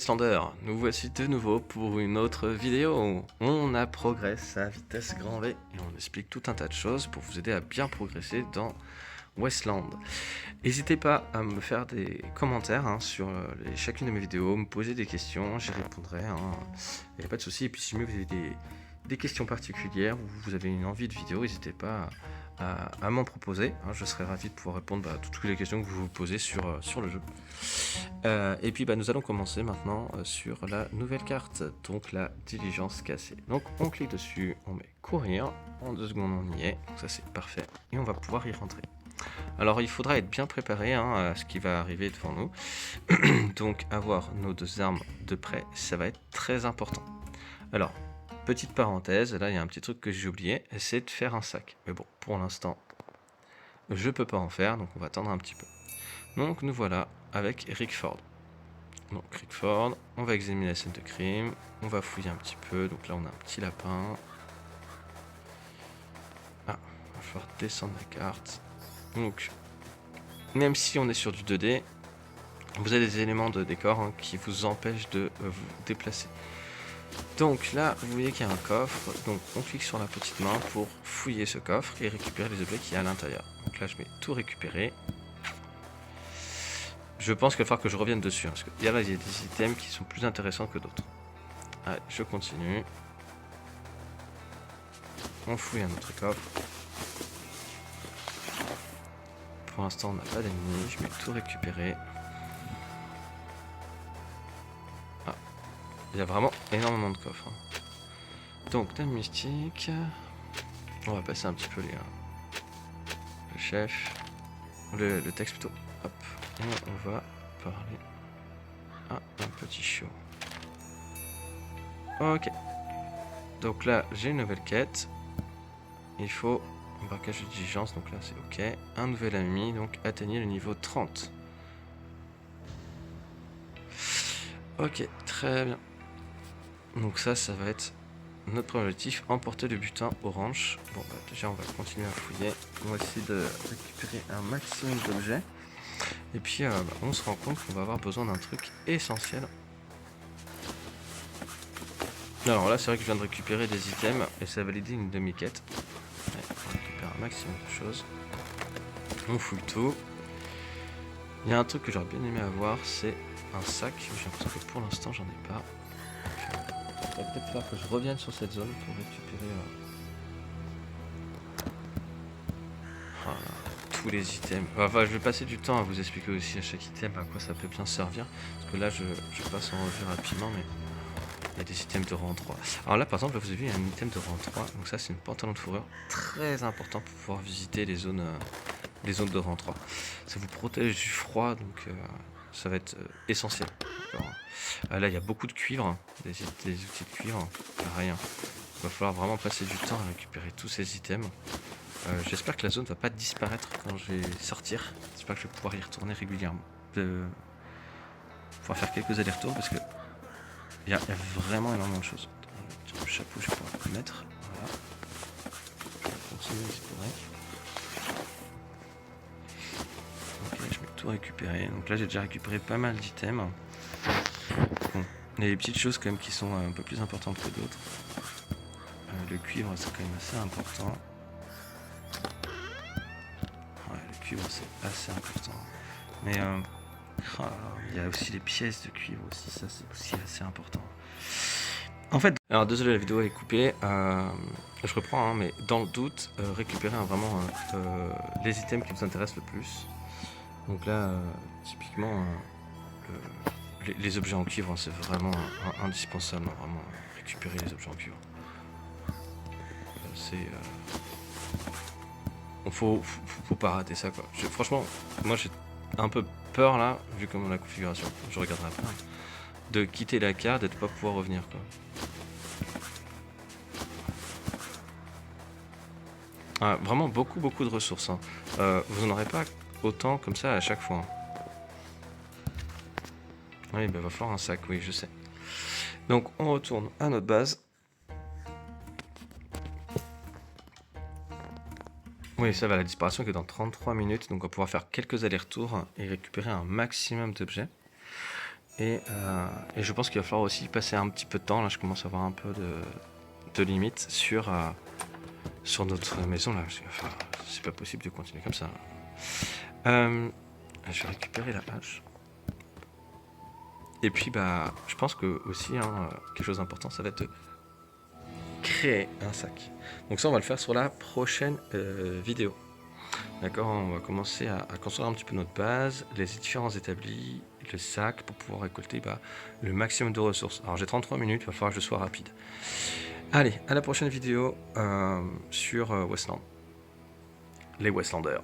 Slender, nous voici de nouveau pour une autre vidéo. On a progressé à vitesse grand V et on explique tout un tas de choses pour vous aider à bien progresser dans Wasteland. N'hésitez pas à me faire des commentaires sur chacune de mes vidéos, me poser des questions, j'y répondrai. Il n'y a pas de souci. Et puis si vous avez des questions particulières ou vous avez une envie de vidéo, n'hésitez pas à m'en proposer. Je serai ravi de pouvoir répondre à toutes les questions que vous vous posez sur le jeu. Et puis nous allons commencer maintenant sur la nouvelle carte, donc la diligence cassée. Donc on clique dessus, on met courir, en 2 secondes on y est, donc ça c'est parfait, et on va pouvoir y rentrer. Alors il faudra être bien préparé à ce qui va arriver devant nous, donc avoir nos 2 armes de près, ça va être très important. Alors, petite parenthèse, là il y a un petit truc que j'ai oublié, c'est de faire un sac. Mais bon, pour l'instant, je peux pas en faire, donc on va attendre un petit peu. Donc nous voilà avec Rickford. Donc Rickford, on va examiner la scène de crime, on va fouiller un petit peu, donc là on a un petit lapin. Ah, il va falloir descendre la carte. Donc, même si on est sur du 2D, vous avez des éléments de décor qui vous empêchent de vous déplacer. Donc là, vous voyez qu'il y a un coffre, donc on clique sur la petite main pour fouiller ce coffre et récupérer les objets qu'il y a à l'intérieur. Donc là, je mets tout récupérer. Je pense qu'il va falloir que je revienne dessus, parce qu'il y a des items qui sont plus intéressants que d'autres. Allez, je continue. On fouille un autre coffre. Pour l'instant, on n'a pas d'ennemis. Je vais tout récupérer. Ah, il y a vraiment énormément de coffres. Donc, dame mystique. On va passer un petit peu le chef. Le texte plutôt. Hop. Et on va parler à un petit chiot. Ok. Donc là, j'ai une nouvelle quête. Il faut un braquage de diligence, donc là c'est ok. Un nouvel ami, donc atteignez le niveau 30. Ok, très bien. Donc ça va être notre premier objectif, emporter le butin au ranch. Bon bah déjà on va continuer à fouiller. On va essayer de récupérer un maximum d'objets. Et puis on se rend compte qu'on va avoir besoin d'un truc essentiel. Alors là c'est vrai que je viens de récupérer des items et ça a validé une demi-quête. Ouais, on récupère un maximum de choses. On fouille tout. Il y a un truc que j'aurais bien aimé avoir, c'est un sac. J'ai l'impression que pour l'instant j'en ai pas. Il va peut-être falloir que je revienne sur cette zone pour récupérer voilà, tous les items. Enfin, je vais passer du temps à vous expliquer aussi à chaque item à quoi ça peut bien servir. Parce que là je passe en revue rapidement, mais il y a des items de rang 3. Alors là par exemple, vous avez vu, il y a un item de rang 3. Donc ça c'est une pantalon de fourrure. Très important pour pouvoir visiter les zones de rang 3. Ça vous protège du froid, donc ça va être essentiel. Là il y a beaucoup de cuivre, des outils de cuivre, pareil. Il va falloir vraiment passer du temps à récupérer tous ces items. J'espère que la zone va pas disparaître quand je vais sortir. J'espère que je vais pouvoir y retourner régulièrement. Pouvoir faire quelques allers-retours parce que il y a vraiment énormément de choses. Le chapeau, je vais pouvoir le mettre. Voilà. Je vais continuer à explorer. Ok, je vais tout récupérer. Donc là, j'ai déjà récupéré pas mal d'items. Bon, il y a des petites choses quand même qui sont un peu plus importantes que d'autres. Le cuivre, c'est quand même assez important. Ouais, le cuivre, c'est assez important. Mais il y a aussi les pièces de cuivre aussi, ça c'est aussi assez important. En fait, alors désolé, la vidéo est coupée. Je reprends, mais dans le doute, récupérez vraiment les items qui vous intéressent le plus. Donc là, typiquement, les objets en cuivre, c'est vraiment indispensable, vraiment récupérer les objets en cuivre. Faut pas rater ça quoi. Franchement, moi j'ai un peu peur là, vu comment la configuration, je regarderai après, de quitter la carte et de pas pouvoir revenir quoi. Ah, vraiment beaucoup de ressources. Vous en aurez pas autant comme ça à chaque fois. Oui, il va falloir un sac, oui, je sais. Donc on retourne à notre base. Oui, ça va, la disparition que dans 33 minutes, donc on va pouvoir faire quelques allers-retours et récupérer un maximum d'objets. et je pense qu'il va falloir aussi passer un petit peu de temps. Là, je commence à avoir un peu de limite sur notre maison là. Enfin, c'est pas possible de continuer comme ça. Je vais récupérer la hache. Et puis bah, je pense que aussi quelque chose d'important, ça va être de créer un sac. Donc ça, on va le faire sur la prochaine vidéo. D'accord, on va commencer à construire un petit peu notre base, les différents établis, le sac pour pouvoir récolter le maximum de ressources. Alors j'ai 33 minutes, il va falloir que je sois rapide. Allez, à la prochaine vidéo sur Westland. Les Westlanders.